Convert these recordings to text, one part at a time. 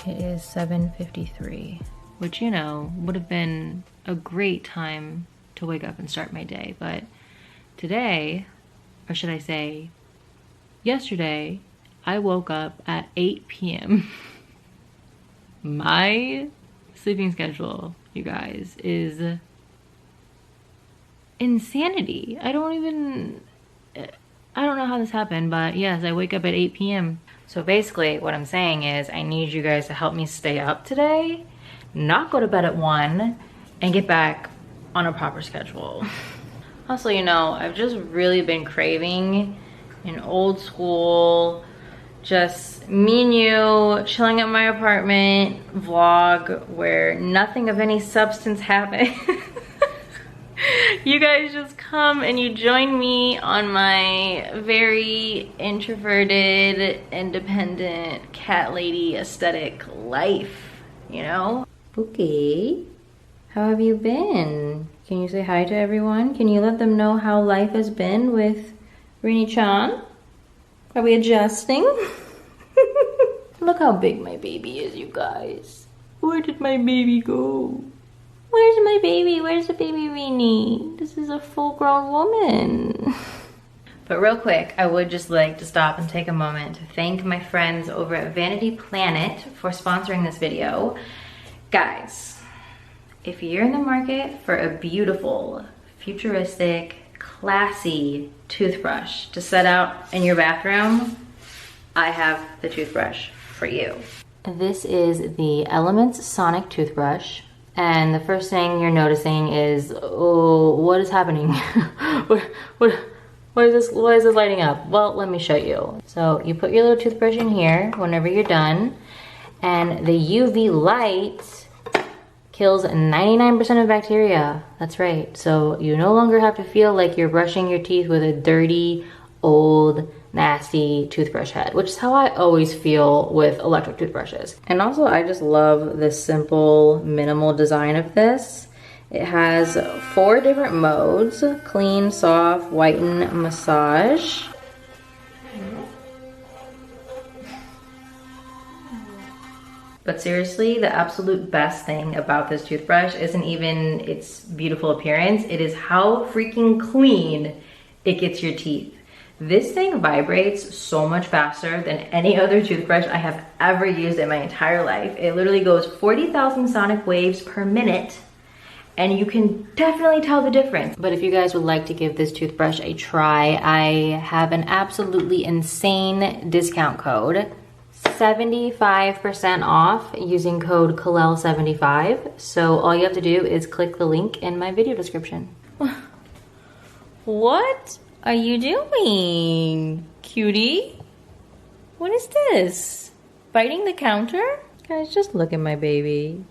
It is 7:53, which, you know, would have been a great time to wake up and start my day. But today, or should I say yesterday, I woke up at 8 p.m. My sleeping schedule, you guys, is insanity. I don't know how this happened, but yes, I wake up at 8 p.m. So basically what I'm saying is I need you guys to help me stay up today, not go to bed at 1, and get back on a proper schedule. Also, you know, I've just really been craving an old school, just me and you chilling at my apartment vlog where nothing of any substance happens. You guys just come and you join me on my very introverted, independent, cat lady aesthetic life, you know? Pookie, how have you been? Can you say hi to everyone? Can you let them know how life has been with Rini-chan? Are we adjusting? Look how big my baby is, you guys. Where did my baby go? Where's my baby? Where's the baby Rini? This is a full-grown woman. But real quick, I would just like to stop and take a moment to thank my friends over at Vanity Planet for sponsoring this video. Guys, if you're in the market for a beautiful, futuristic, classy toothbrush to set out in your bathroom, I have the toothbrush for you. This is the Elements Sonic toothbrush. And the first thing you're noticing is, oh, what is happening? Why is this lighting up? Well, let me show you. So you put your little toothbrush in here whenever you're done, and the UV light kills 99% of bacteria. That's right. So you no longer have to feel like you're brushing your teeth with a dirty, old, nasty toothbrush head, which is how I always feel with electric toothbrushes. And also, I just love the simple, minimal design of this. It has 4 different modes: clean, soft, whiten, massage. But seriously, the absolute best thing about this toothbrush isn't even its beautiful appearance, it is how freaking clean it gets your teeth. This thing vibrates so much faster than any other toothbrush I have ever used in my entire life. It literally goes 40,000 sonic waves per minute, and you can definitely tell the difference. But if you guys would like to give this toothbrush a try, I have an absolutely insane discount code. 75% off using code Kalel75. So all you have to do is click the link in my video description. What are you doing, cutie? What is this? Biting the counter? Guys, just look at my baby.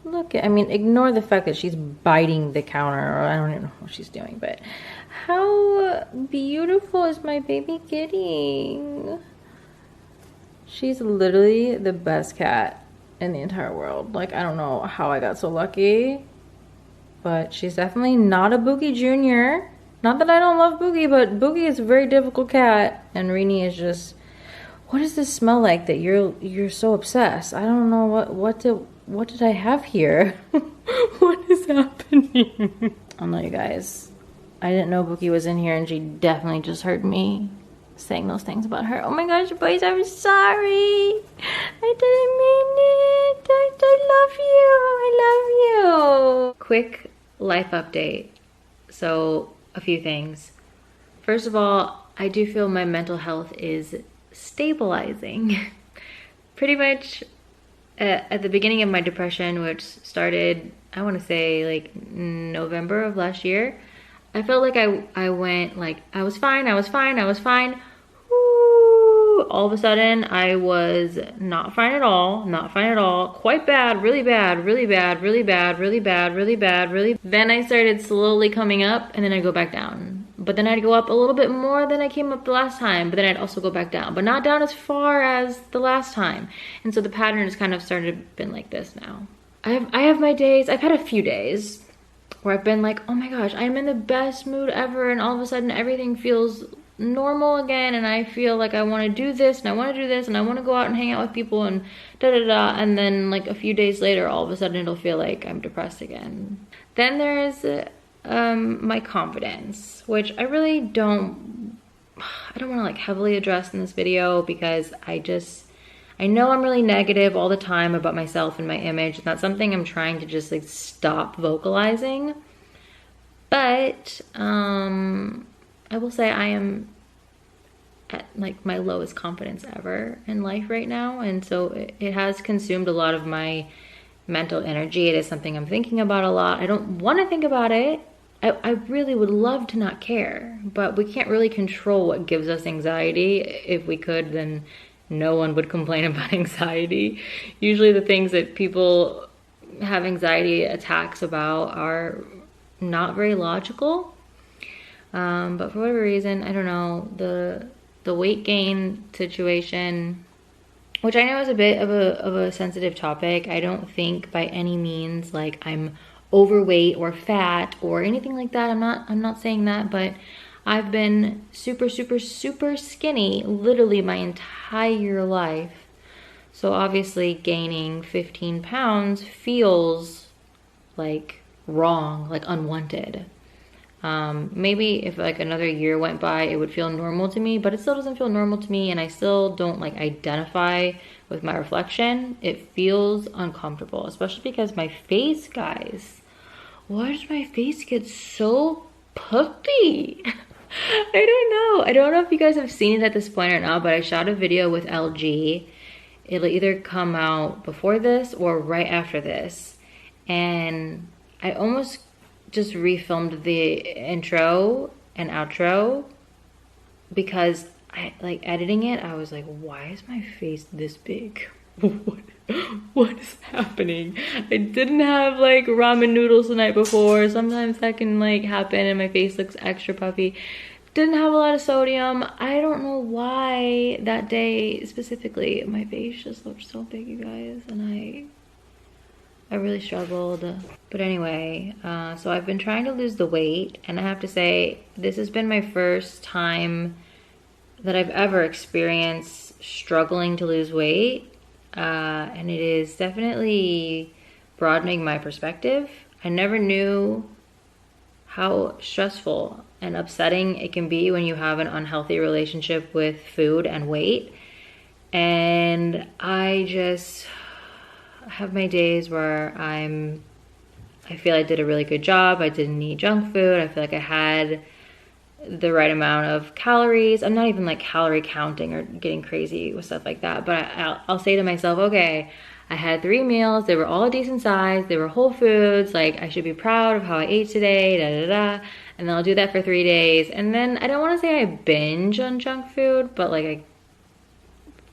I mean, ignore the fact that she's biting the counter, or I don't even know what she's doing, but how beautiful is my baby getting? She's literally the best cat in the entire world. Like, I don't know how I got so lucky, but she's definitely not a Boogie Jr. Not that I don't love Boogie, but Boogie is a very difficult cat, and Rini is just, what does this smell like that you're so obsessed? I don't know what did I have here? What is happening? I don't know, you guys. I didn't know Boogie was in here, and she definitely just heard me saying those things about her. Oh my gosh, boys, I'm sorry. I didn't mean it. I love you. Quick life update. So, a few things. First of all, I do feel my mental health is stabilizing. Pretty much at the beginning of my depression, which started, I want to say like November of last year, I felt like I went like, I was fine. Woo! All of a sudden, I was not fine at all, quite bad, really bad. Then I started slowly coming up, and then I'd go back down. But then I'd go up a little bit more than I came up the last time, but then I'd also go back down, but not down as far as the last time. And so the pattern has kind of started been like this now. I have my days, I've had a few days where I've been like, oh my gosh, I'm in the best mood ever, and all of a sudden everything feels normal again and I feel like I want to do this and I want to do this and I want to go out and hang out with people and da da da, and then like a few days later all of a sudden it'll feel like I'm depressed again. Then there's my confidence, which I really don't want to like heavily address in this video because I know I'm really negative all the time about myself and my image, and that's something I'm trying to just like stop vocalizing. But I will say I am at like my lowest confidence ever in life right now, and so it has consumed a lot of my mental energy. It is something I'm thinking about a lot. I don't want to think about it. I really would love to not care, but we can't really control what gives us anxiety. If we could, then no one would complain about anxiety. Usually the things that people have anxiety attacks about are not very logical. But for whatever reason, I don't know, the weight gain situation, which I know is a bit of a sensitive topic. I don't think by any means like I'm overweight or fat or anything like that. I'm not saying that, but I've been super skinny literally my entire life. So obviously gaining 15 pounds feels like wrong, like unwanted. Maybe if like another year went by, it would feel normal to me, but it still doesn't feel normal to me, and I still don't like identify with my reflection. It feels uncomfortable, especially because my face, guys, why does my face get so puffy? I don't know if you guys have seen it at this point or not, but I shot a video with LG. It'll either come out before this or right after this, and I almost just refilmed the intro and outro because I like editing it. I was like, why is my face this big? What is happening? I didn't have like ramen noodles the night before. Sometimes that can like happen and my face looks extra puffy. Didn't have a lot of sodium. I don't know why that day specifically my face just looked so big, you guys, and I really struggled. But anyway, so I've been trying to lose the weight, and I have to say this has been my first time that I've ever experienced struggling to lose weight, and it is definitely broadening my perspective. I never knew how stressful and upsetting it can be when you have an unhealthy relationship with food and weight. And I just have my days where I feel I did a really good job. I didn't eat junk food. I feel like I had the right amount of calories. I'm not even like calorie counting or getting crazy with stuff like that, but I'll say to myself, okay, I had 3 meals. They were all decent size. They were whole foods. Like, I should be proud of how I ate today, da da da. And then I'll do that for 3 days. And then I don't want to say I binge on junk food, but like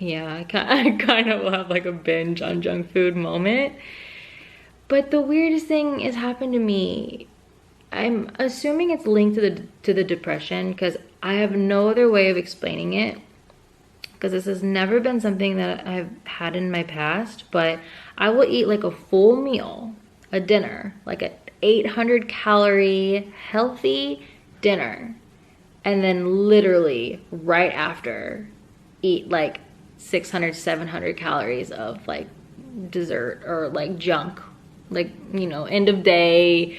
I kind of will have like a binge on junk food moment. But the weirdest thing has happened to me. I'm assuming it's linked to the depression, because I have no other way of explaining it, because this has never been something that I've had in my past. But I will eat like a full meal, a dinner, like a 800 calorie healthy dinner, and then literally right after eat like 600, 700 calories of like dessert or like junk, like, you know, end of day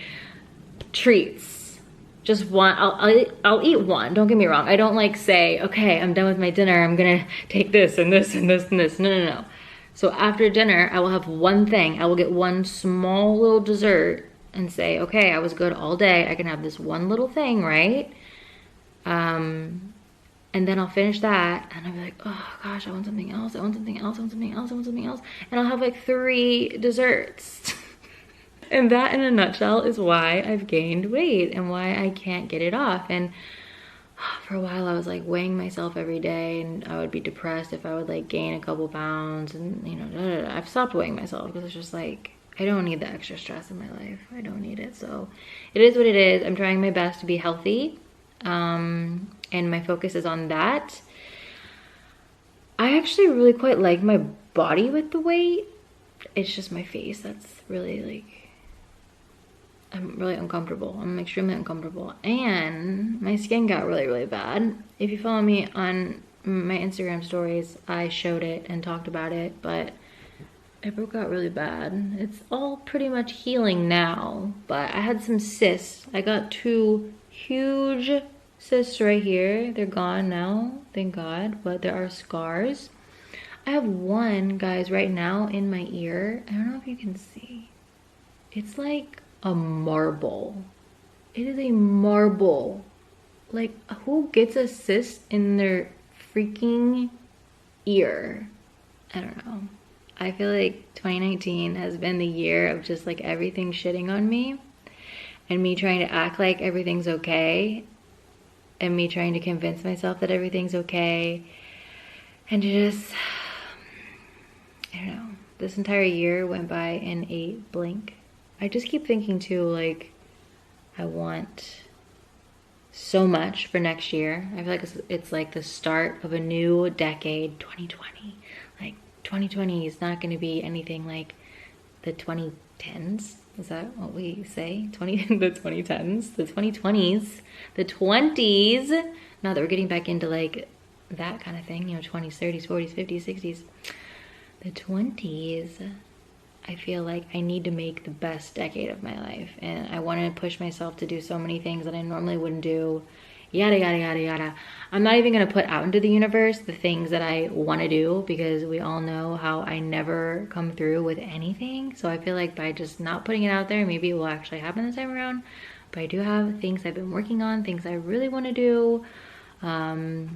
treats. Just one. I'll eat one, don't get me wrong. I don't like say, okay, I'm done with my dinner, I'm gonna take this and this and this and this. No. So after dinner, I will have one thing. I will get one small little dessert and say, okay, I was good all day, I can have this one little thing, right? And then I'll finish that and I'll be like, oh gosh, I want something else, I want something else, I want something else, I want something else. And I'll have like 3 desserts. And that in a nutshell is why I've gained weight and why I can't get it off. And for a while I was like weighing myself every day, and I would be depressed if I would like gain a couple pounds, and you know, I've stopped weighing myself because it's just like, I don't need the extra stress in my life. I don't need it. So it is what it is. I'm trying my best to be healthy. And my focus is on that. I actually really quite like my body with the weight. It's just my face that's really like I'm really uncomfortable. I'm extremely uncomfortable. And my skin got really, really bad. If you follow me on my Instagram stories, I showed it and talked about it, but it broke out really bad. It's all pretty much healing now, but I had some cysts. I got 2 huge cysts right here. They're gone now, thank God, but there are scars. I have one, guys, right now in my ear. I don't know if you can see. It's like a marble. It is a marble. Like, who gets a cyst in their freaking ear? I don't know. I feel like 2019 has been the year of just like everything shitting on me and me trying to act like everything's okay and me trying to convince myself that everything's okay and just, I don't know. This entire year went by in a blink. I just keep thinking too, like, I want so much for next year. I feel like it's like the start of a new decade, 2020. Like, 2020 is not going to be anything like the 2010s. Is that what we say? The 2010s, the 2020s, the 20s. Now that we're getting back into like that kind of thing, you know, 20s, 30s, 40s, 50s, 60s. The 20s, I feel like I need to make the best decade of my life. And I want to push myself to do so many things that I normally wouldn't do. Yada, yada, yada, yada. I'm not even going to put out into the universe the things that I want to do because we all know how I never come through with anything. So I feel like by just not putting it out there, maybe it will actually happen this time around. But I do have things I've been working on, things I really want to do. I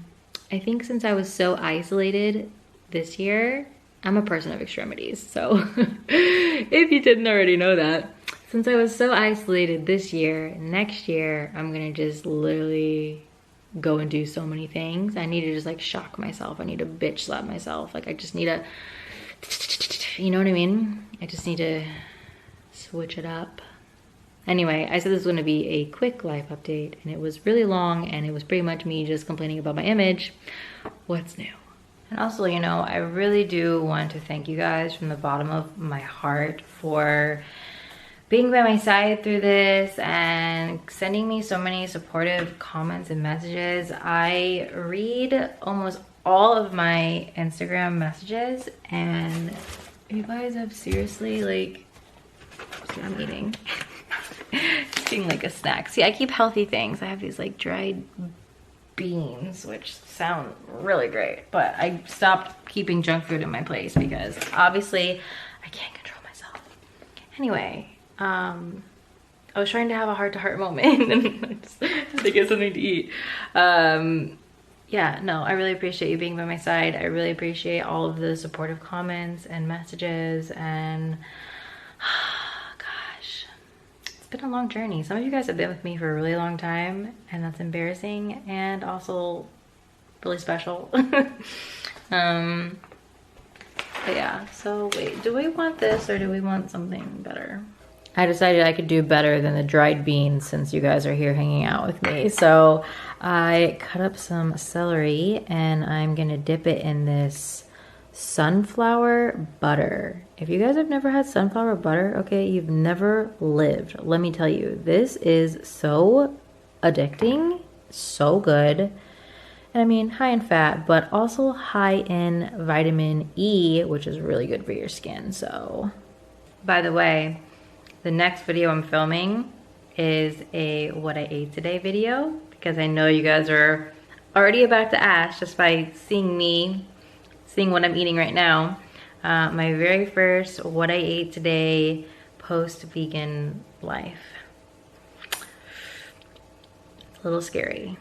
think since I was so isolated this year, I'm a person of extremities, so if you didn't already know that, since I was so isolated this year, next year, I'm gonna just literally go and do so many things. I need to just like shock myself. I need to bitch slap myself. Like I just need to, you know what I mean? I just need to switch it up. Anyway, I said this was gonna be a quick life update and it was really long and it was pretty much me just complaining about my image. What's new? And also, you know, I really do want to thank you guys from the bottom of my heart for being by my side through this and sending me so many supportive comments and messages. I read almost all of my Instagram messages and you guys have seriously like, see, I'm eating. Just eating like a snack. See, I keep healthy things. I have these like dried beans, which sound really great, but I stopped keeping junk food in my place because obviously I can't control myself. Anyway, I was trying to have a heart-to-heart moment and I just had to get something to eat. Yeah, no, I really appreciate you being by my side. I really appreciate all of the supportive comments and messages and it's been a long journey. Some of you guys have been with me for a really long time and that's embarrassing and also really special. But yeah, so wait, do we want this or do we want something better? I decided I could do better than the dried beans since you guys are here hanging out with me. So I cut up some celery and I'm gonna dip it in this sunflower butter. If you guys have never had sunflower butter, okay, you've never lived. Let me tell you, this is so addicting, so good. And I mean, high in fat, but also high in vitamin E, which is really good for your skin. So, by the way, the next video I'm filming is a what I ate today video because I know you guys are already about to ask just by seeing what I'm eating right now. My very first what I ate today post-vegan life. It's a little scary.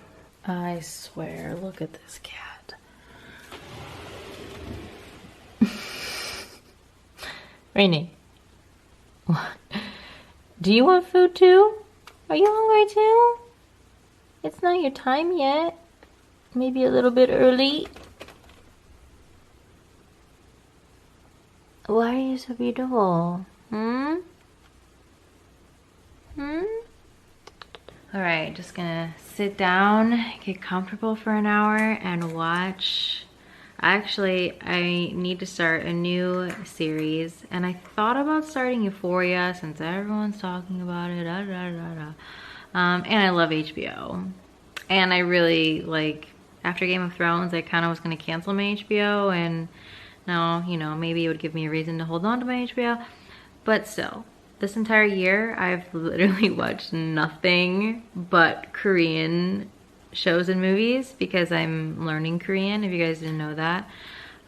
I swear, look at this cat. Rainy, what? Do you want food too? Are you hungry too? It's not your time yet. Maybe a little bit early. Why are you so beautiful? Hmm? Alright, just gonna sit down, get comfortable for an hour, and watch Actually, I need to start a new series, and I thought about starting Euphoria since everyone's talking about it. And I love HBO. And I really, like, after Game of Thrones, I kind of was going to cancel my HBO, and now, you know, maybe it would give me a reason to hold on to my HBO. But still, this entire year, I've literally watched nothing but Korean shows and movies because I'm learning Korean, if you guys didn't know that.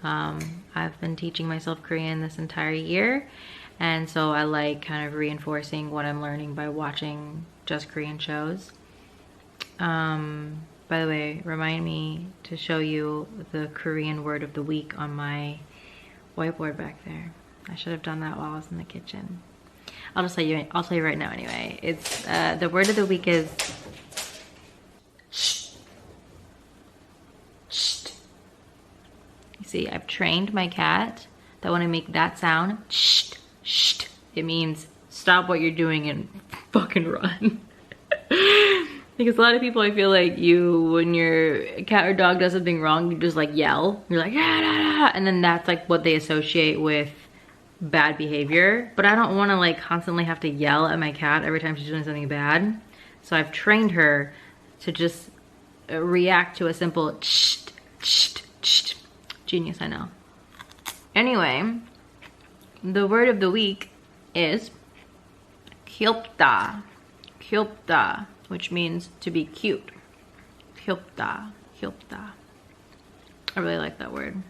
I've been teaching myself Korean this entire year, and so I like kind of reinforcing what I'm learning by watching just Korean shows. By the way, remind me to show you the Korean word of the week on my whiteboard back there. I should have done that while I was in the kitchen. I'll tell you right now anyway. It's the word of the week is shh. Shh. You see, I've trained my cat that when I make that sound, shh, shh, it means stop what you're doing and fucking run. Because a lot of people, I feel like when your cat or dog does something wrong, you just like yell. You're like, ah, da, da. And then that's like what they associate with bad behavior. But I don't want to like constantly have to yell at my cat every time she's doing something bad. So I've trained her to just react to a simple shh, shh, shh. Genius, I know. Anyway, the word of the week is 귀엽다. 귀엽다, which means to be cute. 귀엽다, 귀엽다. I really like that word.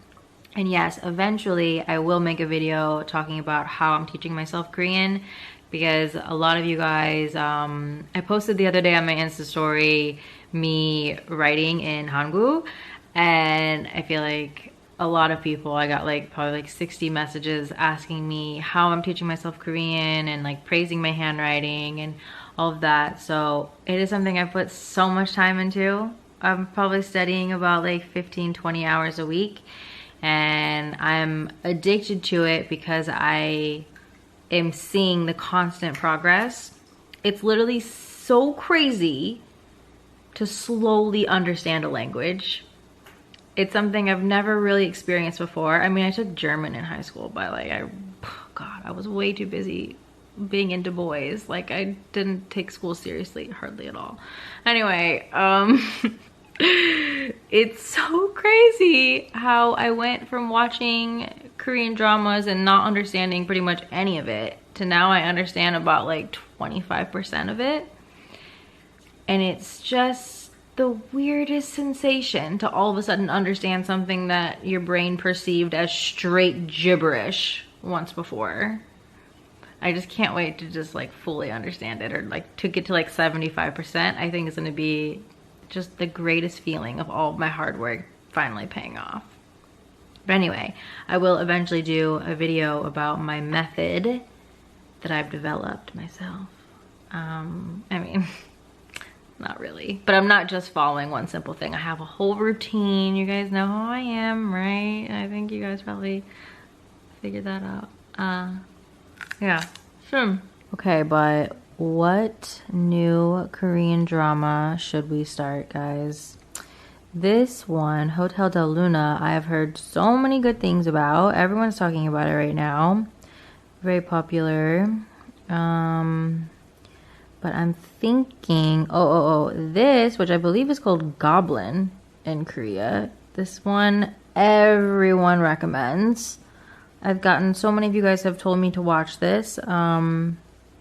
And yes, eventually I will make a video talking about how I'm teaching myself Korean, because a lot of you guys, I posted the other day on my Insta story me writing in Hangul, and I feel like a lot of people, I got like probably like 60 messages asking me how I'm teaching myself Korean and like praising my handwriting and all of that. So it is something I put so much time into. I'm probably studying about like 15-20 hours a week, and I'm addicted to it because I am seeing the constant progress. It's literally so crazy to slowly understand a language. It's something I've never really experienced before. I mean, I took German in high school, but like, God, I was way too busy being into boys. Like, I didn't take school seriously, hardly at all. Anyway, it's so crazy how I went from watching Korean dramas and not understanding pretty much any of it to now I understand about like 25% of it. And it's just the weirdest sensation to all of a sudden understand something that your brain perceived as straight gibberish once before. I just can't wait to just like fully understand it, or like to get to like 75%. I think it's gonna be just the greatest feeling of all of my hard work finally paying off. But anyway, I will eventually do a video about my method that I've developed myself. I mean, not really, but I'm not just following one simple thing. I have a whole routine. You guys know how I am, right? I think you guys probably figured that out. Yeah, sure. Okay, but what new Korean drama should we start, guys? This one, Hotel del Luna, I have heard so many good things about. Everyone's talking about it right now. Very popular. But I'm thinking, this, which I believe is called Goblin in Korea. This one, everyone recommends. I've gotten, so many of you guys have told me to watch this, and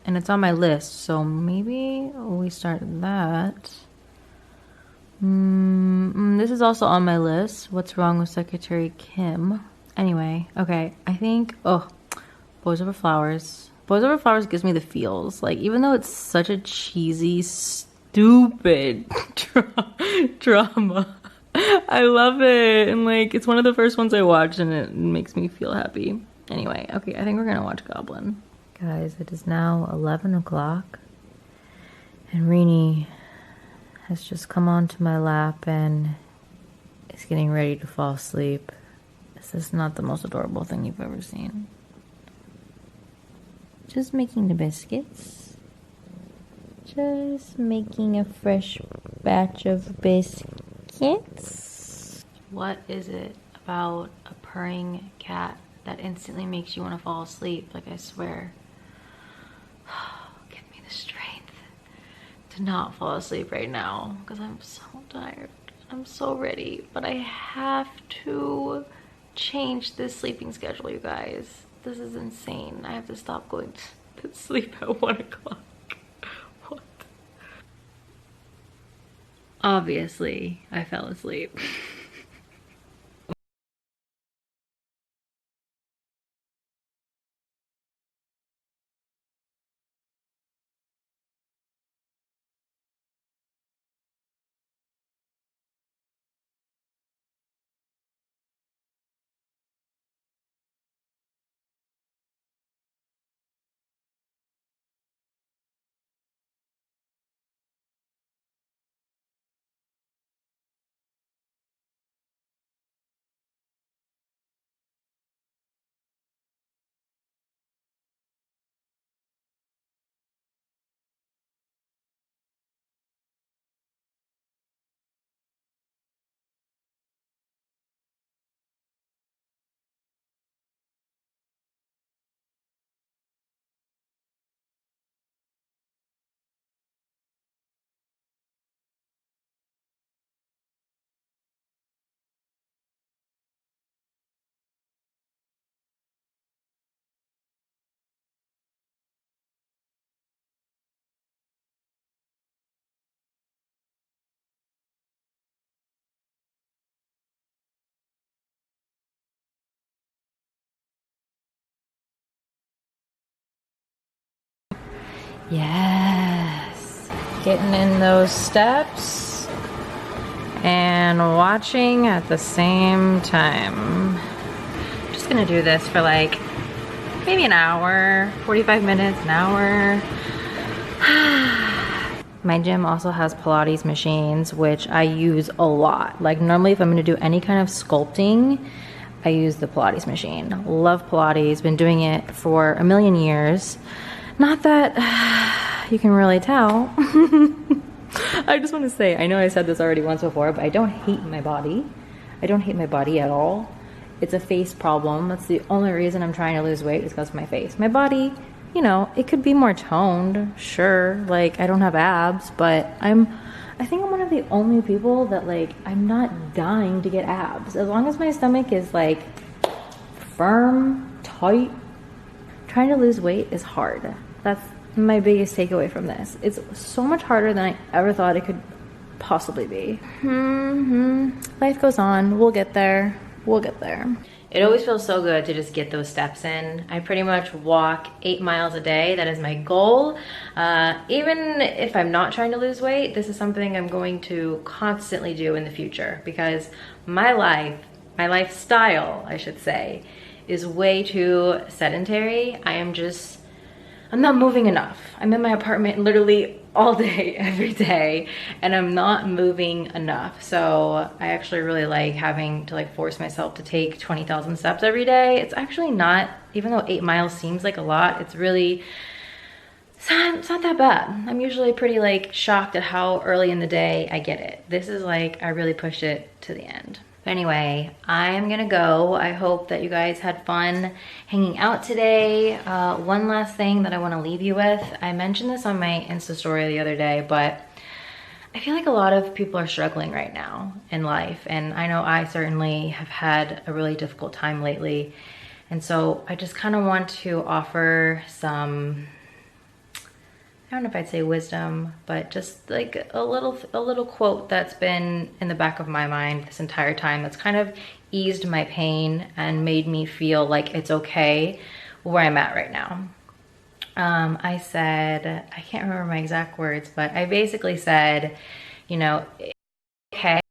it's on my list, so maybe we start that. This is also on my list. What's Wrong with Secretary Kim? Anyway, okay, I think, Boys Over Flowers. Boys Over Flowers gives me the feels. Like, even though it's such a cheesy, stupid drama, I love it. And like, it's one of the first ones I watched and it makes me feel happy. Anyway, okay, I think we're gonna watch Goblin. Guys, it is now 11 o'clock and Rini has just come onto my lap and is getting ready to fall asleep. This is not the most adorable thing you've ever seen. Just making the biscuits. Just making a fresh batch of biscuits. What is it about a purring cat that instantly makes you want to fall asleep. Like, I swear. Give me the strength to not fall asleep right now because I'm so tired. I'm so ready, but I have to change this sleeping schedule, you guys. This is insane. I have to stop going to sleep at 1 o'clock. What? Obviously, I fell asleep. Yes. Getting in those steps and watching at the same time. Just gonna do this for like maybe an hour, 45 minutes, an hour. My gym also has Pilates machines, which I use a lot. Like normally if I'm gonna do any kind of sculpting, I use the Pilates machine. Love Pilates, been doing it for a million years. Not that you can really tell. I just want to say, I know I said this already once before, but I don't hate my body. I don't hate my body at all. It's a face problem. That's the only reason I'm trying to lose weight is because of my face. My body, you know, it could be more toned, sure. Like, I don't have abs, but I think I'm one of the only people that, like, I'm not dying to get abs. As long as my stomach is, like, firm, tight, trying to lose weight is hard. That's my biggest takeaway from this. It's so much harder than I ever thought it could possibly be. Life goes on. We'll get there. We'll get there. It always feels so good to just get those steps in. I pretty much walk 8 miles a day. That is my goal. Even if I'm not trying to lose weight, this is something I'm going to constantly do in the future because my lifestyle, I should say, is way too sedentary. I'm not moving enough. I'm in my apartment literally all day, every day, and I'm not moving enough. So I actually really like having to like force myself to take 20,000 steps every day. It's actually not, even though 8 miles seems like a lot, it's not that bad. I'm usually pretty like shocked at how early in the day I get it. This is like, I really pushed it to the end. But anyway, I'm gonna go. I hope that you guys had fun hanging out today. One last thing that I wanna leave you with. I mentioned this on my Insta story the other day, but I feel like a lot of people are struggling right now in life. And I know I certainly have had a really difficult time lately. And so I just kind of want to offer some, I don't know if I'd say wisdom, but just like a little quote that's been in the back of my mind this entire time that's kind of eased my pain and made me feel like it's okay where I'm at right now. I said, I can't remember my exact words, but I basically said, you know, okay.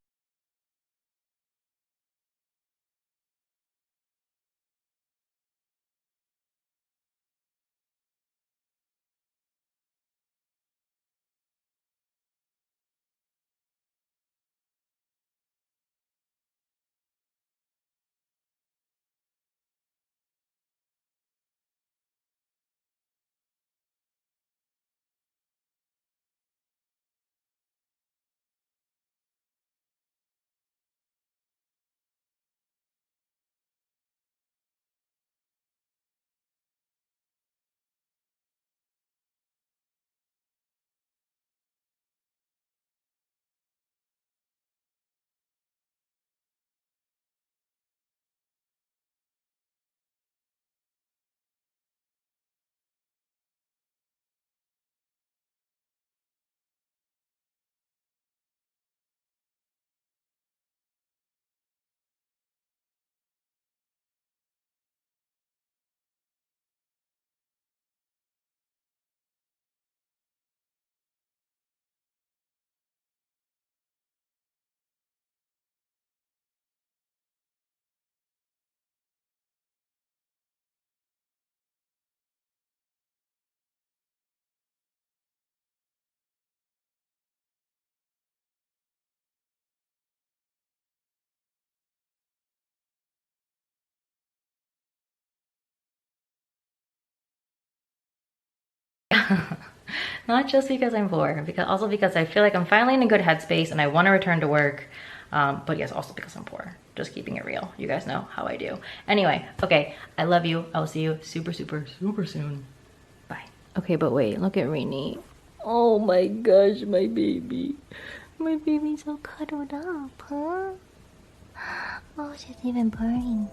Not just because I'm poor, also because I feel like I'm finally in a good headspace and I want to return to work. But yes, also because I'm poor. Just keeping it real. You guys know how I do. Anyway, okay, I love you. I will see you super soon. Bye. Okay, but wait, look at Rainy. Oh my gosh, my baby. My baby's so cuddled up, huh? Oh, she's even purring.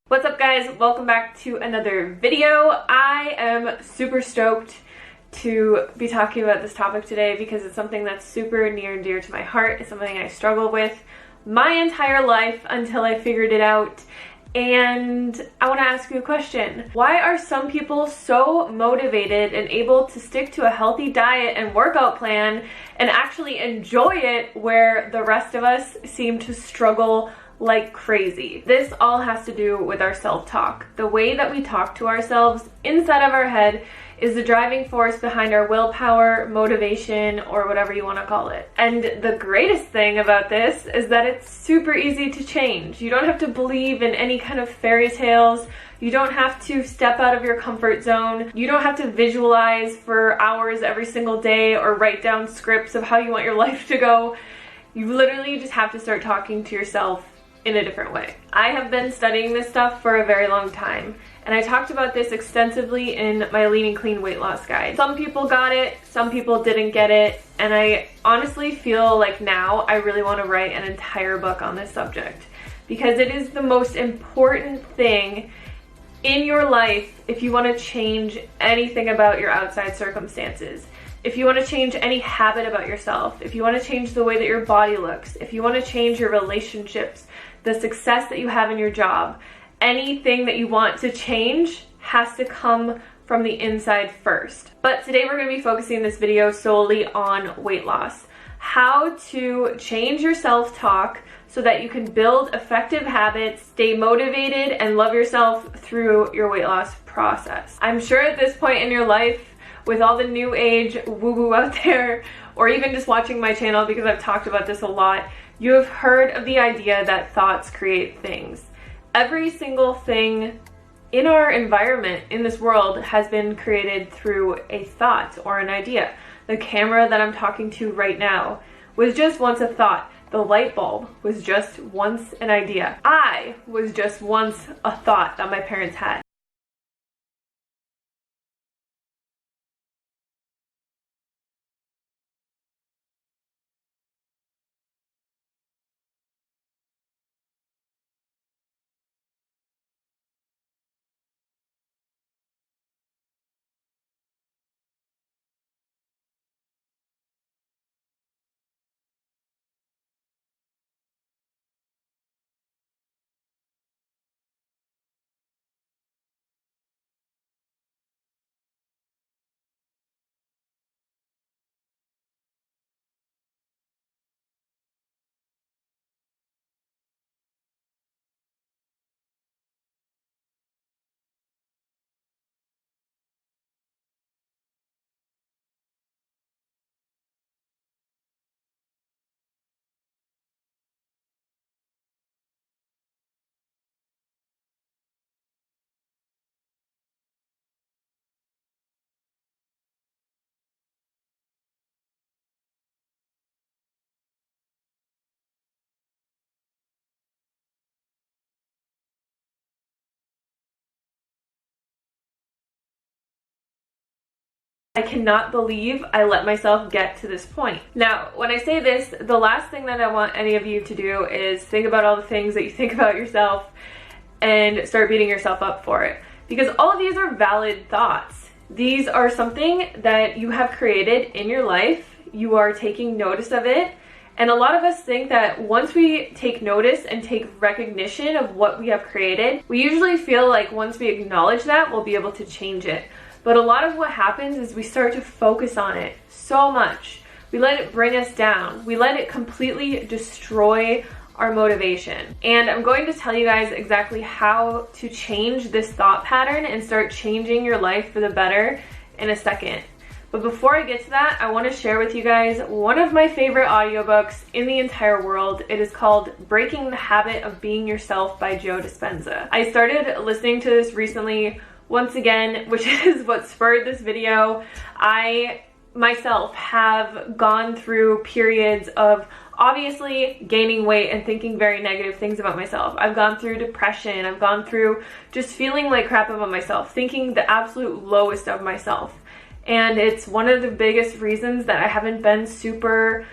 What's up guys, welcome back to another video. I am super stoked to be talking about this topic today because it's something that's super near and dear to my heart. It's something I struggled with my entire life until I figured it out. And I want to ask you a question. Why are some people so motivated and able to stick to a healthy diet and workout plan and actually enjoy it, where the rest of us seem to struggle like crazy? This all has to do with our self-talk. The way that we talk to ourselves inside of our head is the driving force behind our willpower, motivation, or whatever you want to call it. And the greatest thing about this is that it's super easy to change. You don't have to believe in any kind of fairy tales. You don't have to step out of your comfort zone. You don't have to visualize for hours every single day or write down scripts of how you want your life to go. You literally just have to start talking to yourself in a different way. I have been studying this stuff for a very long time, and I talked about this extensively in my Lean and Clean weight loss guide. Some people got it, some people didn't get it, and I honestly feel like now I really want to write an entire book on this subject because it is the most important thing in your life if you want to change anything about your outside circumstances. If you want to change any habit about yourself, if you want to change the way that your body looks, if you want to change your relationships, the success that you have in your job, anything that you want to change has to come from the inside first. But today we're going to be focusing this video solely on weight loss. How to change your self-talk so that you can build effective habits, stay motivated, and love yourself through your weight loss process. I'm sure at this point in your life, with all the new age woo-woo out there, or even just watching my channel because I've talked about this a lot, you have heard of the idea that thoughts create things. Every single thing in our environment, in this world, has been created through a thought or an idea. The camera that I'm talking to right now was just once a thought. The light bulb was just once an idea. I was just once a thought that my parents had. I cannot believe I let myself get to this point. Now, when I say this, the last thing that I want any of you to do is think about all the things that you think about yourself and start beating yourself up for it. Because all of these are valid thoughts. These are something that you have created in your life. You are taking notice of it. And a lot of us think that once we take notice and take recognition of what we have created, we usually feel like once we acknowledge that, we'll be able to change it. But a lot of what happens is we start to focus on it so much. We let it bring us down. We let it completely destroy our motivation. And I'm going to tell you guys exactly how to change this thought pattern and start changing your life for the better in a second. But before I get to that, I want to share with you guys one of my favorite audiobooks in the entire world. It is called Breaking the Habit of Being Yourself by Joe Dispenza. I started listening to this recently once again, which is what spurred this video. I myself have gone through periods of obviously gaining weight and thinking very negative things about myself. I've gone through depression. I've gone through just feeling like crap about myself, thinking the absolute lowest of myself. And it's one of the biggest reasons that I haven't been super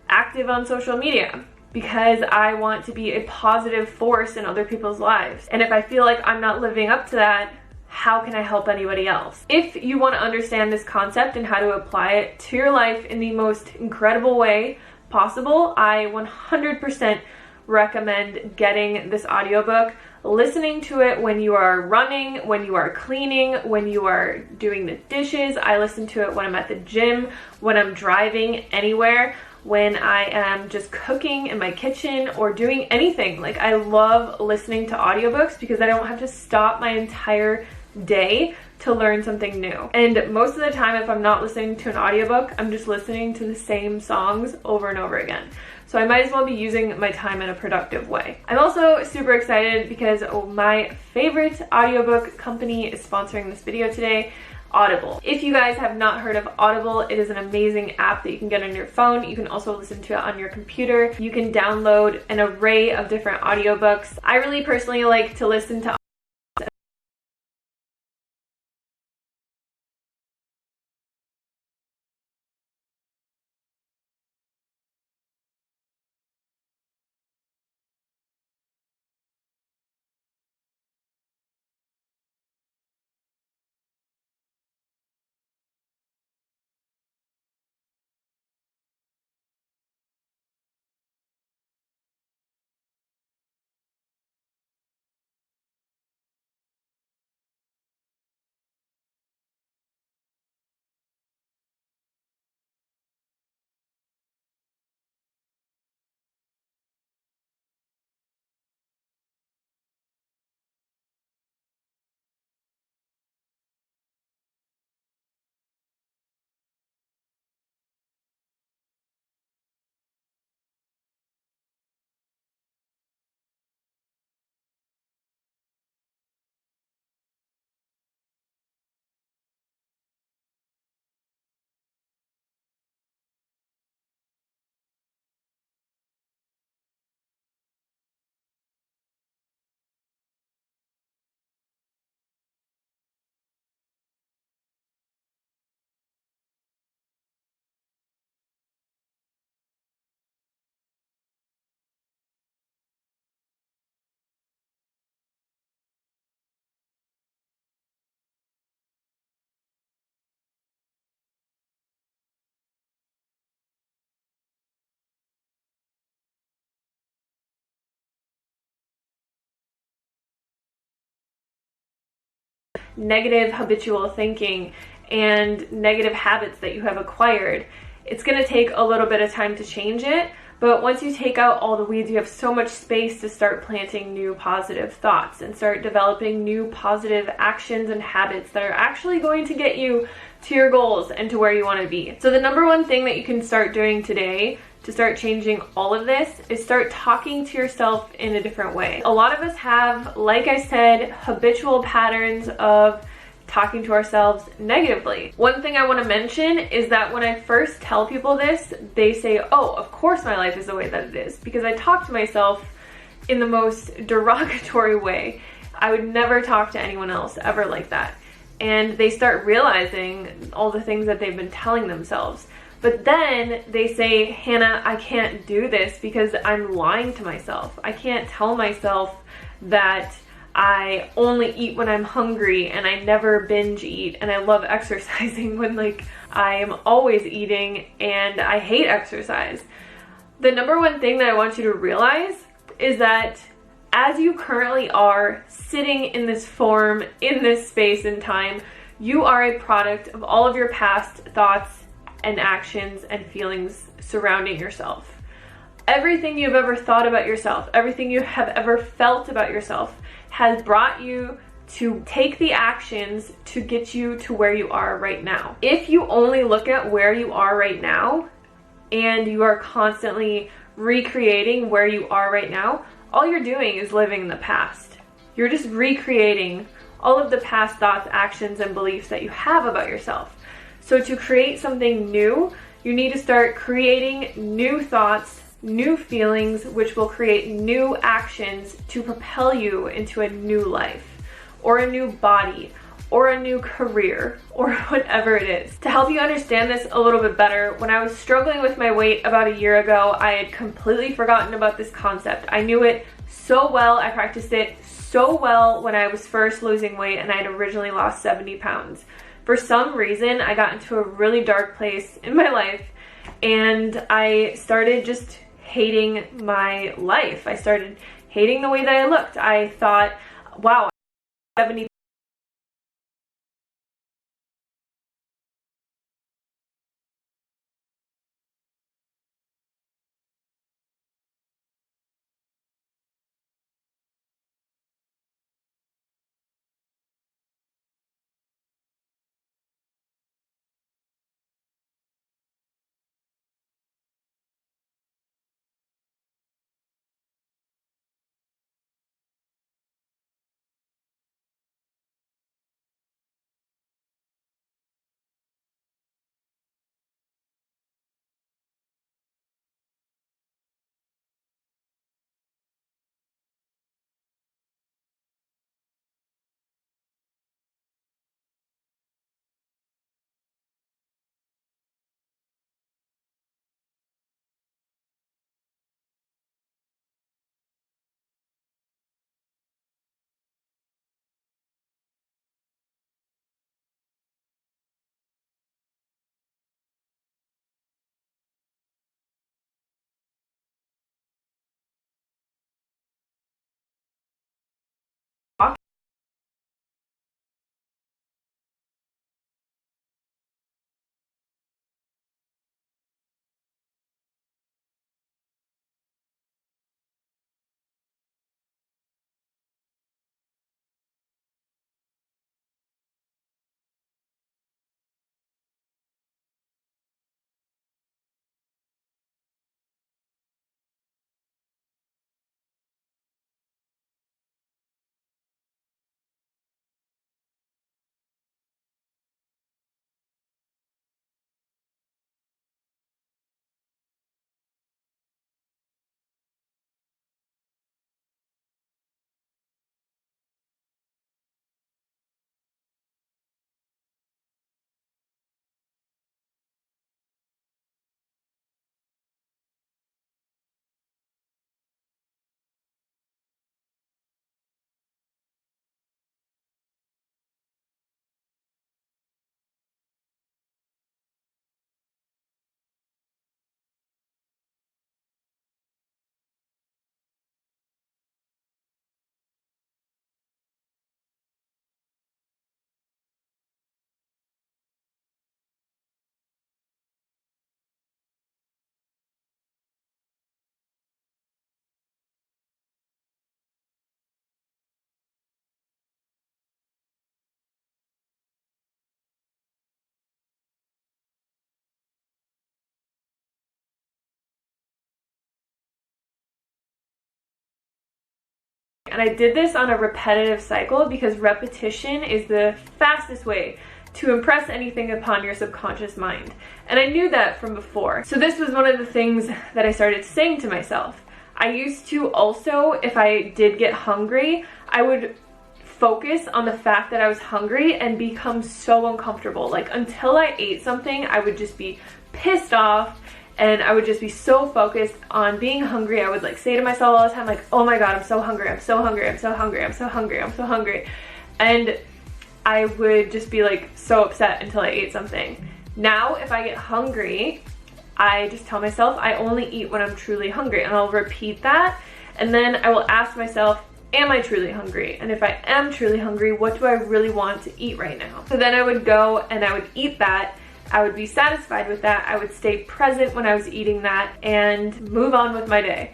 active on social media, because I want to be a positive force in other people's lives. And if I feel like I'm not living up to that, how can I help anybody else? If you want to understand this concept and how to apply it to your life in the most incredible way possible, I 100% recommend getting this audiobook, listening to it when you are running, when you are cleaning, when you are doing the dishes. I listen to it when I'm at the gym, when I'm driving anywhere, when I am just cooking in my kitchen or doing anything. Like, I love listening to audiobooks because I don't have to stop my entire day to learn something new. And most of the time, if I'm not listening to an audiobook, I'm just listening to the same songs over and over again. So I might as well be using my time in a productive way. I'm also super excited because my favorite audiobook company is sponsoring this video today, Audible. If you guys have not heard of Audible, it is an amazing app that you can get on your phone. You can also listen to it on your computer. You can download an array of different audiobooks. I really personally like to listen to negative habitual thinking and negative habits that you have acquired. It's going to take a little bit of time to change it, but once you take out all the weeds, you have so much space to start planting new positive thoughts and start developing new positive actions and habits that are actually going to get you to your goals and to where you want to be. So the number one thing that you can start doing today to start changing all of this is start talking to yourself in a different way. A lot of us have, like I said, habitual patterns of talking to ourselves negatively. One thing I want to mention is that when I first tell people this, they say, oh, of course my life is the way that it is, because I talk to myself in the most derogatory way. I would never talk to anyone else ever like that. And they start realizing all the things that they've been telling themselves. But then they say, Hannah, I can't do this because I'm lying to myself. I can't tell myself that I only eat when I'm hungry and I never binge eat and I love exercising when like I am always eating and I hate exercise. The number one thing that I want you to realize is that as you currently are sitting in this form, in this space and time, you are a product of all of your past thoughts and actions and feelings surrounding yourself. Everything you've ever thought about yourself, everything you have ever felt about yourself has brought you to take the actions to get you to where you are right now. If you only look at where you are right now and you are constantly recreating where you are right now, all you're doing is living in the past. You're just recreating all of the past thoughts, actions, and beliefs that you have about yourself. So to create something new, you need to start creating new thoughts, new feelings, which will create new actions to propel you into a new life, or a new body, or a new career, or whatever it is. To help you understand this a little bit better, when I was struggling with my weight about a year ago, I had completely forgotten about this concept. I knew it so well, I practiced it so well when I was first losing weight, and I had originally lost 70 pounds. For some reason, I got into a really dark place in my life, and I started just hating my life. I started hating the way that I looked. I thought, wow, 70And I did this on a repetitive cycle because repetition is the fastest way to impress anything upon your subconscious mind. And I knew that from before. So this was one of the things that I started saying to myself. I used to also, if I did get hungry, I would focus on the fact that I was hungry and become so uncomfortable. Like until I ate something, I would just be pissed off and I would just be so focused on being hungry. I would like say to myself all the time, like, oh my God, I'm so hungry, I'm so hungry, I'm so hungry, I'm so hungry, I'm so hungry. And I would just be like so upset until I ate something. Now, if I get hungry, I just tell myself I only eat when I'm truly hungry, and I'll repeat that. And then I will ask myself, am I truly hungry? And if I am truly hungry, what do I really want to eat right now? So then I would go and I would eat that. I would be satisfied with that. I would stay present when I was eating that and move on with my day.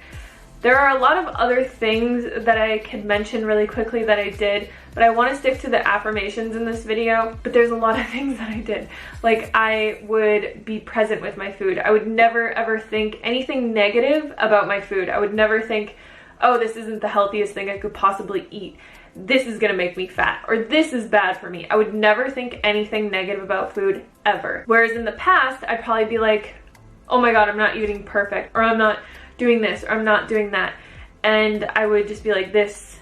There are a lot of other things that I could mention really quickly that I did, but I want to stick to the affirmations in this video. But there's a lot of things that I did. Like, I would be present with my food. I would never ever think anything negative about my food. I would never think, oh, this isn't the healthiest thing I could possibly eat. This is gonna make me fat, or this is bad for me. I would never think anything negative about food ever. Whereas in the past, I'd probably be like, oh my God, I'm not eating perfect, or I'm not doing this, or I'm not doing that. And I would just be like, this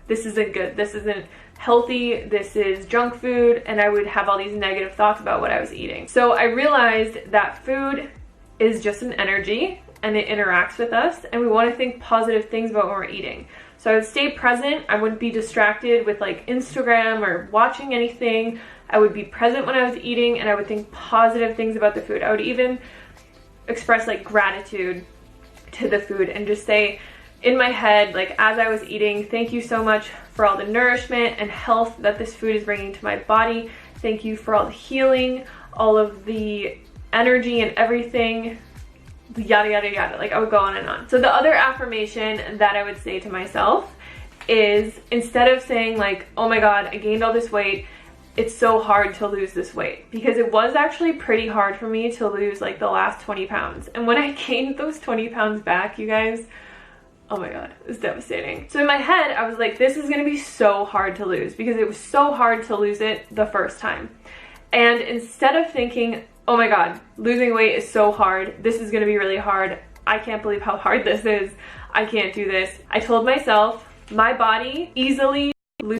isn't good, this isn't healthy, this is junk food, and I would have all these negative thoughts about what I was eating. So I realized that food is just an energy, and it interacts with us, and we want to think positive things about what we're eating. So I would stay present. I wouldn't be distracted with like Instagram or watching anything. I would be present when I was eating, and I would think positive things about the food. I would even express like gratitude to the food and just say in my head, like as I was eating, thank you so much for all the nourishment and health that this food is bringing to my body. Thank you for all the healing, all of the energy and everything, yada yada yada. Like, I would go on and on. So the other affirmation that I would say to myself is, instead of saying like, oh my God, I gained all this weight, it's so hard to lose this weight, because it was actually pretty hard for me to lose like the last 20 pounds. And when I gained those 20 pounds back, you guys, oh my God, it was devastating. So in my head, I was like, this is gonna be so hard to lose, because it was so hard to lose it the first time. And instead of thinking, oh my God, losing weight is so hard, this is gonna be really hard, I can't believe how hard this is, I can't do this, I told myself, my body easily loses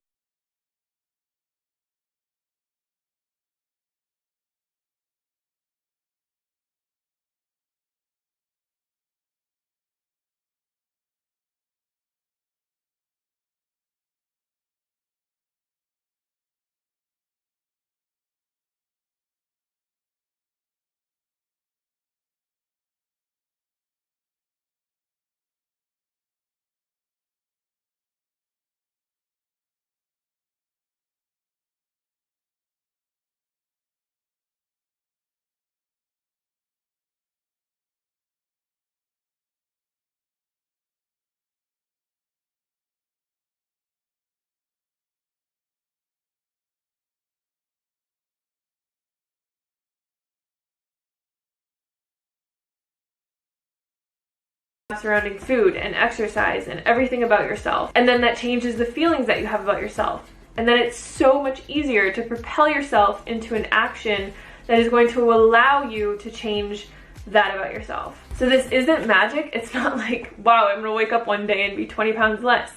surrounding food and exercise and everything about yourself. And then that changes the feelings that you have about yourself. And then it's so much easier to propel yourself into an action that is going to allow you to change that about yourself. So this isn't magic. It's not like, wow, I'm gonna wake up one day and be 20 pounds less.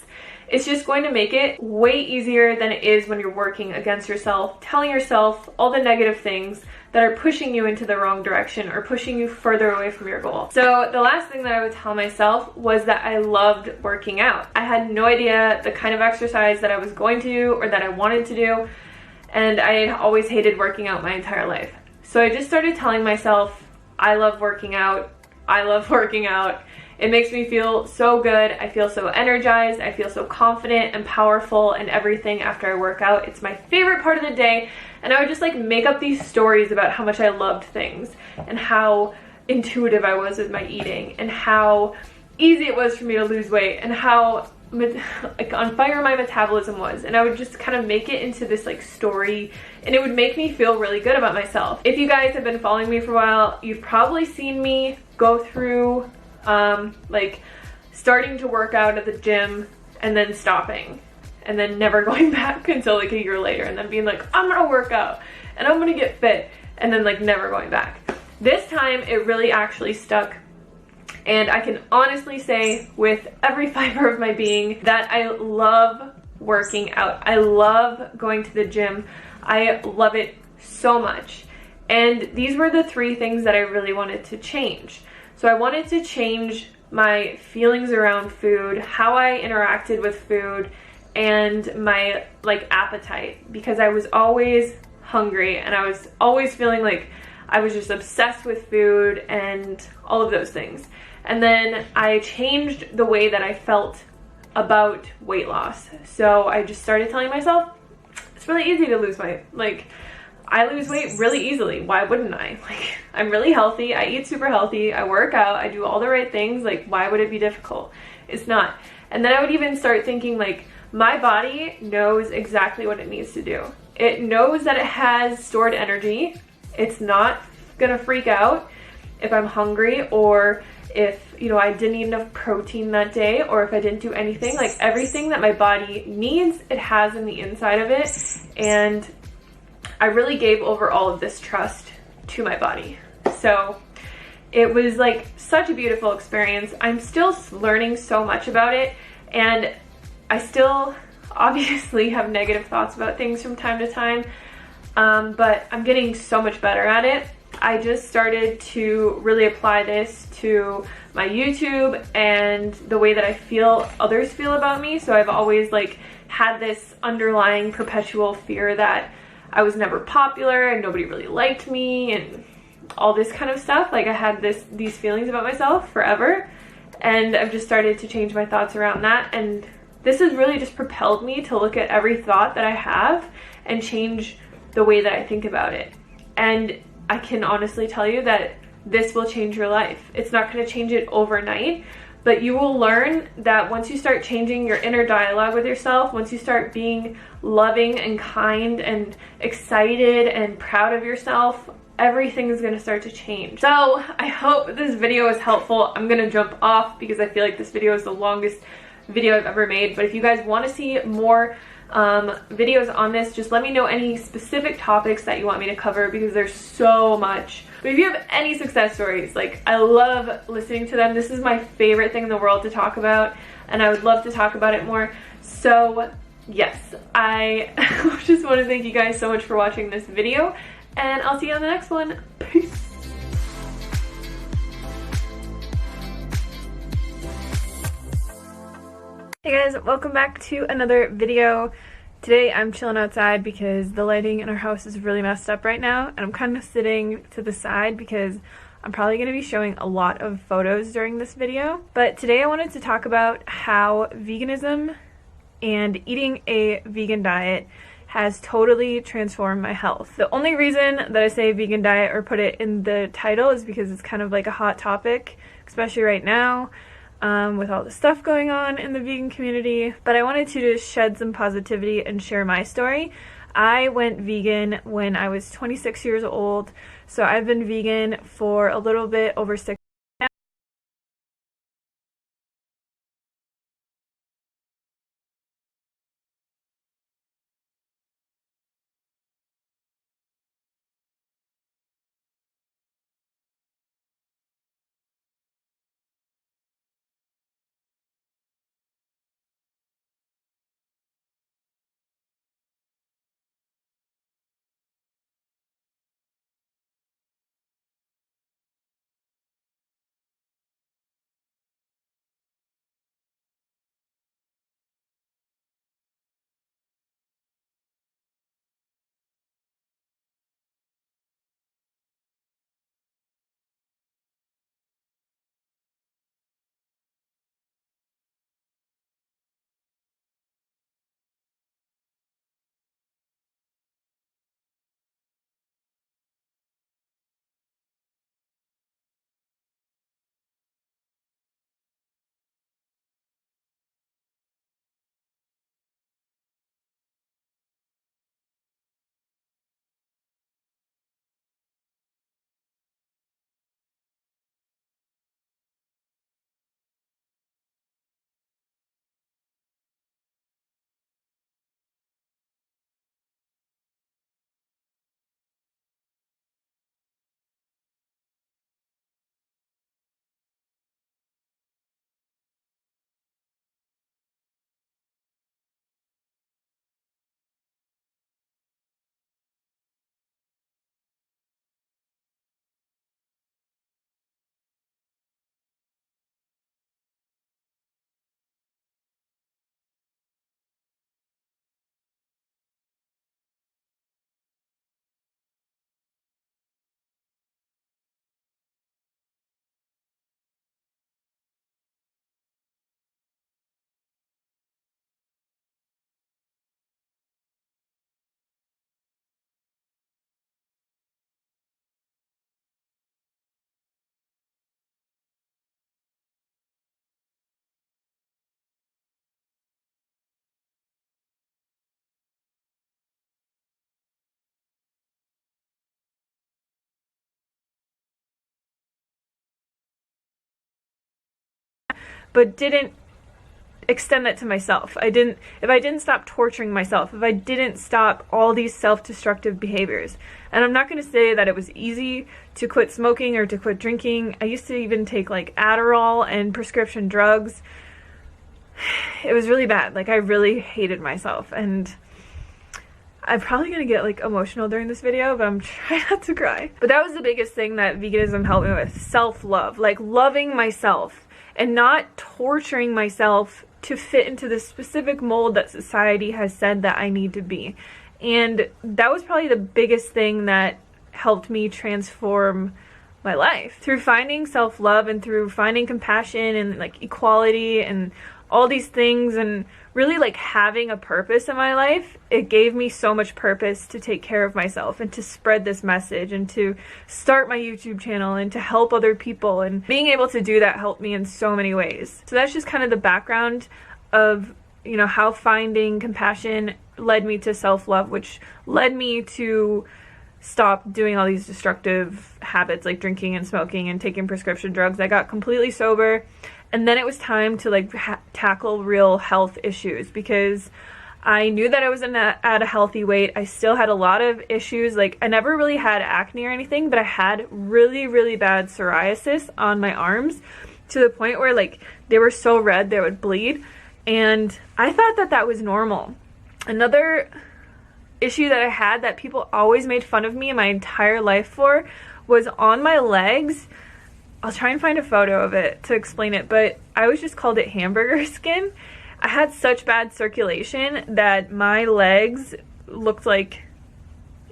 It's just going to make it way easier than it is when you're working against yourself, telling yourself all the negative things that are pushing you into the wrong direction or pushing you further away from your goal. So the last thing that I would tell myself was that I loved working out. I had no idea the kind of exercise that I was going to do or that I wanted to do, and I had always hated working out my entire life. So I just started telling myself, I love working out, I love working out. It makes me feel so good. I feel so energized. I feel so confident and powerful and everything after I work out. It's my favorite part of the day. And I would just like make up these stories about how much I loved things and how intuitive I was with my eating and how easy it was for me to lose weight and how like on fire my metabolism was. And I would just kind of make it into this like story, and it would make me feel really good about myself. If you guys have been following me for a while, you've probably seen me go through like starting to work out at the gym and then stopping and then never going back until like a year later, and then being like, I'm gonna work out and I'm gonna get fit, and then like never going back. This time it really actually stuck, and I can honestly say with every fiber of my being that I love working out. I love going to the gym. I love it so much. And these were the three things that I really wanted to change. So I wanted to change my feelings around food, how I interacted with food, and my like appetite, because I was always hungry and I was always feeling like I was just obsessed with food and all of those things. And then I changed the way that I felt about weight loss. So I just started telling myself, it's really easy to lose weight. Like, I lose weight really easily. Why wouldn't I? Like, I'm really healthy. I eat super healthy. I work out. I do all the right things. Like, why would it be difficult? It's not. And then I would even start thinking, like, my body knows exactly what it needs to do. It knows that it has stored energy. It's not gonna freak out if I'm hungry, or if, you know, I didn't eat enough protein that day, or if I didn't do anything. Like, everything that my body needs, it has in the inside of it. And I really gave over all of this trust to my body. So it was like such a beautiful experience. I'm still learning so much about it, and I still obviously have negative thoughts about things from time to time, but I'm getting so much better at it. I just started to really apply this to my YouTube and the way that I feel others feel about me. So I've always like had this underlying perpetual fear that I was never popular and nobody really liked me and all this kind of stuff. Like, I had these feelings about myself forever, and I've just started to change my thoughts around that. And this has really just propelled me to look at every thought that I have and change the way that I think about it. And I can honestly tell you that this will change your life. It's not going to change it overnight, but you will learn that once you start changing your inner dialogue with yourself, once you start being loving and kind and excited and proud of yourself, everything is going to start to change. So I hope this video is helpful. I'm going to jump off because I feel like this video is the longest video I've ever made. But if you guys want to see more videos on this, just let me know any specific topics that you want me to cover, because there's so much. But if you have any success stories, like, I love listening to them. This is my favorite thing in the world to talk about, and I would love to talk about it more. So yes, I just want to thank you guys so much for watching this video, and I'll see you on the next one. Peace. Hey guys, welcome back to another video. Today I'm chilling outside because the lighting in our house is really messed up right now, and I'm kind of sitting to the side because I'm probably going to be showing a lot of photos during this video. But today I wanted to talk about how veganism and eating a vegan diet has totally transformed my health. The only reason that I say vegan diet or put it in the title is because it's kind of like a hot topic, especially right now. With all the stuff going on in the vegan community. But I wanted to just shed some positivity and share my story. I went vegan when I was 26 years old, so I've been vegan for a little bit over 6 but didn't extend that to myself. If I didn't stop torturing myself, if I didn't stop all these self-destructive behaviors. And I'm not going to say that it was easy to quit smoking or to quit drinking. I used to even take like Adderall and prescription drugs. It was really bad. Like, I really hated myself, and I'm probably gonna get like emotional during this video, but I'm trying not to cry. But that was the biggest thing that veganism helped me with: self-love, like loving myself and not torturing myself to fit into the specific mold that society has said that I need to be. And that was probably the biggest thing that helped me transform my life. Through finding self-love and through finding compassion and like equality and all these things, and really like having a purpose in my life, it gave me so much purpose to take care of myself and to spread this message and to start my YouTube channel and to help other people. And being able to do that helped me in so many ways. So that's just kind of the background of, you know, how finding compassion led me to self-love, which led me to stop doing all these destructive habits like drinking and smoking and taking prescription drugs. I got completely sober. And then it was time to like tackle real health issues, because I knew that I wasn't at a healthy weight. I still had a lot of issues. Like, I never really had acne or anything, but I had really, really bad psoriasis on my arms to the point where like they were so red they would bleed. And I thought that that was normal. Another issue that I had that people always made fun of me my entire life for was on my legs. I'll try and find a photo of it to explain it, but I always just called it hamburger skin. I had such bad circulation that my legs looked like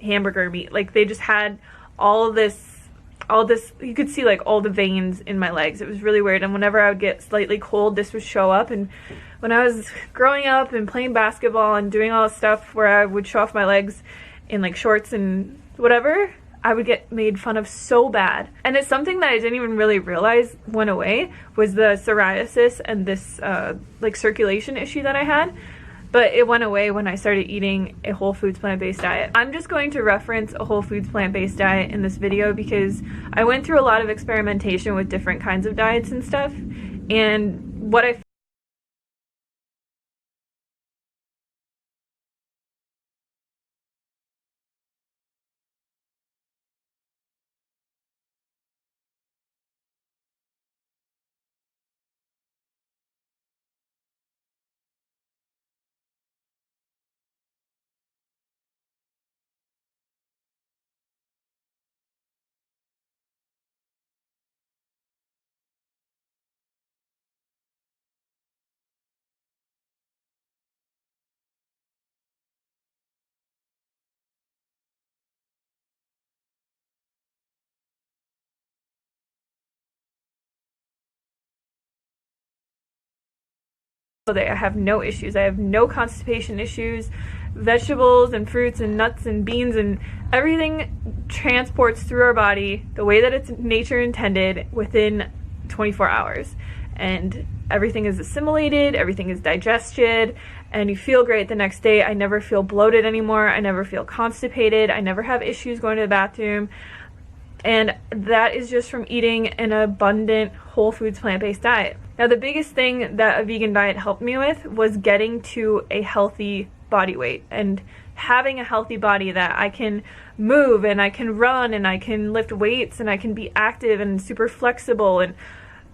hamburger meat. Like, they just had all this, you could see like all the veins in my legs. It was really weird. And whenever I would get slightly cold, this would show up. And when I was growing up and playing basketball and doing all this stuff where I would show off my legs in like shorts and whatever, I would get made fun of so bad. And it's something that I didn't even really realize went away, was the psoriasis and this like circulation issue that I had. But it went away when I started eating a whole foods plant-based diet. I'm just going to reference a whole foods plant-based diet in this video because I went through a lot of experimentation with different kinds of diets and stuff. And what I I have no issues. I have no constipation issues. Vegetables and fruits and nuts and beans and everything transports through our body the way that it's nature intended within 24 hours. And everything is assimilated, everything is digested, and you feel great the next day. I never feel bloated anymore. I never feel constipated. I never have issues going to the bathroom. And that is just from eating an abundant whole foods plant-based diet. Now, the biggest thing that a vegan diet helped me with was getting to a healthy body weight and having a healthy body that I can move and I can run and I can lift weights and I can be active and super flexible and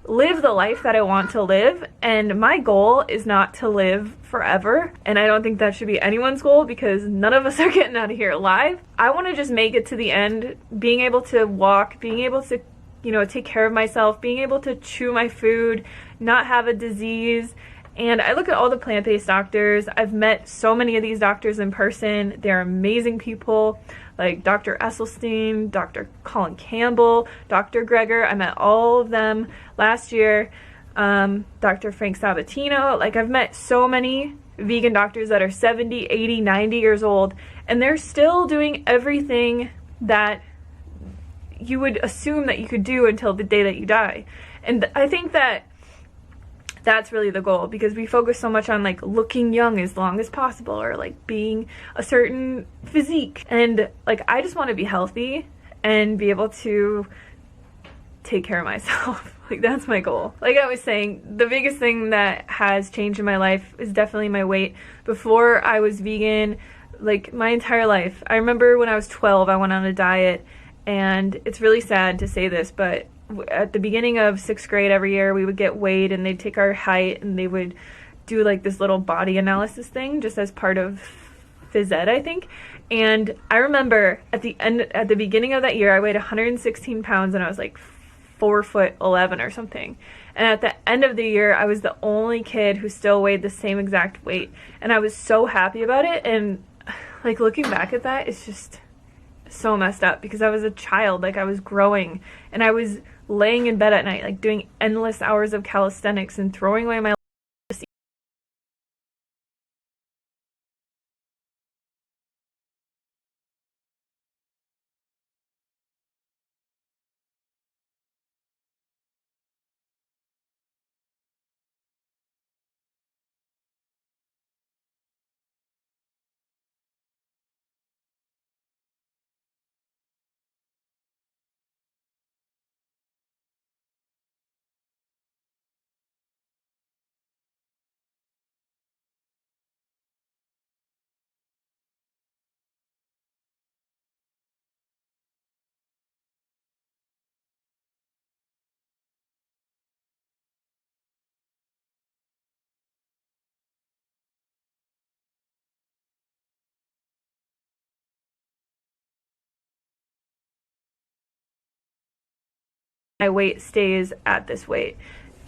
live the life that I want to live. And my goal is not to live forever, and I don't think that should be anyone's goal because none of us are getting out of here alive. I want to just make it to the end, being able to walk, being able to, you know, take care of myself, being able to chew my food, not have a disease. And I look at all the plant-based doctors. I've met so many of these doctors in person. They're amazing people, like Dr. Esselstyn, Dr. Colin Campbell, Dr. Greger. I met all of them last year. Dr. Frank Sabatino. Like, I've met so many vegan doctors that are 70, 80, 90 years old, and they're still doing everything that you would assume that you could do until the day that you die. And I think that that's really the goal, because we focus so much on like looking young as long as possible or like being a certain physique. And like, I just want to be healthy and be able to take care of myself. Like, that's my goal. Like I was saying, the biggest thing that has changed in my life is definitely my weight. Before I was vegan, like my entire life, I remember when I was 12, I went on a diet, and it's really sad to say this, but at the beginning of 6th grade every year, we would get weighed, and they'd take our height, and they would do like this little body analysis thing just as part of phys ed, I think. And I remember at the beginning of that year, I weighed 116 pounds, and I was like 4'11" or something. And at the end of the year, I was the only kid who still weighed the same exact weight, and I was so happy about it. And like, looking back at that, it's just so messed up, because I was a child, like I was growing, and I was laying in bed at night, like doing endless hours of calisthenics and throwing away my my weight stays at this weight.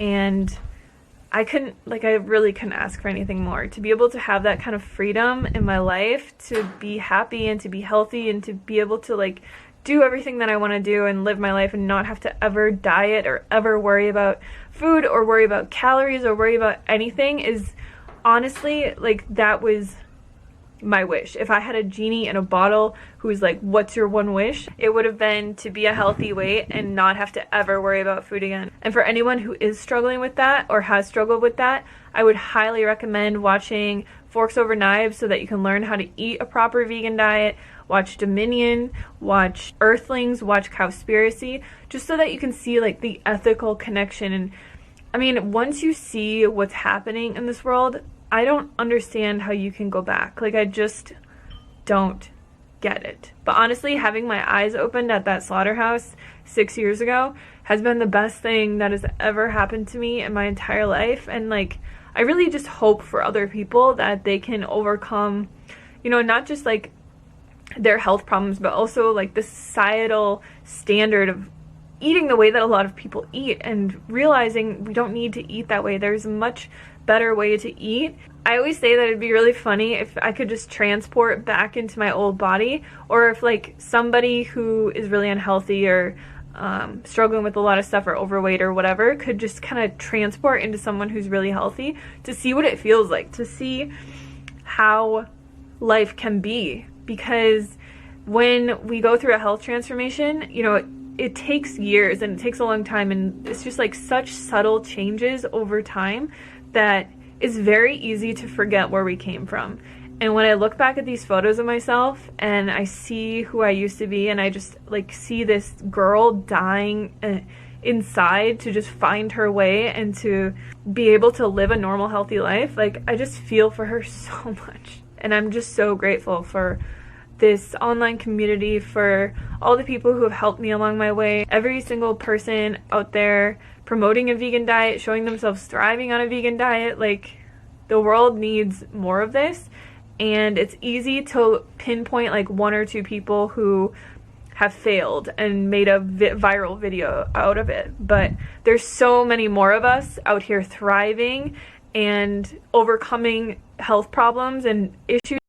And I really couldn't ask for anything more. To be able to have that kind of freedom in my life, to be happy and to be healthy and to be able to like do everything that I want to do and live my life and not have to ever diet or ever worry about food or worry about calories or worry about anything, is honestly, like, that was my wish. If I had a genie in a bottle who's like, what's your one wish, it would have been to be a healthy weight and not have to ever worry about food again. And for anyone who is struggling with that or has struggled with that, I would highly recommend watching Forks Over Knives so that you can learn how to eat a proper vegan diet. Watch Dominion, watch Earthlings, watch Cowspiracy, just so that you can see like the ethical connection. And I mean, once you see what's happening in this world, I don't understand how you can go back. Like, I just don't get it. But honestly, having my eyes opened at that slaughterhouse 6 years ago has been the best thing that has ever happened to me in my entire life. And like, I really just hope for other people that they can overcome, you know, not just like their health problems, but also like the societal standard of eating the way that a lot of people eat, and realizing we don't need to eat that way. There's a much better way to eat. I always say that it'd be really funny if I could just transport back into my old body, or if like somebody who is really unhealthy or struggling with a lot of stuff or overweight or whatever could just kind of transport into someone who's really healthy, to see what it feels like, to see how life can be. Because when we go through a health transformation, you know, it takes years and it takes a long time, and it's just like such subtle changes over time that it's very easy to forget where we came from. And when I look back at these photos of myself and I see who I used to be, and I just like see this girl dying inside to just find her way and to be able to live a normal, healthy life, like, I just feel for her so much. And I'm just so grateful for this online community, for all the people who have helped me along my way, every single person out there promoting a vegan diet, showing themselves thriving on a vegan diet. Like, the world needs more of this, and it's easy to pinpoint like one or two people who have failed and made a viral video out of it, but there's so many more of us out here thriving and overcoming health problems and issues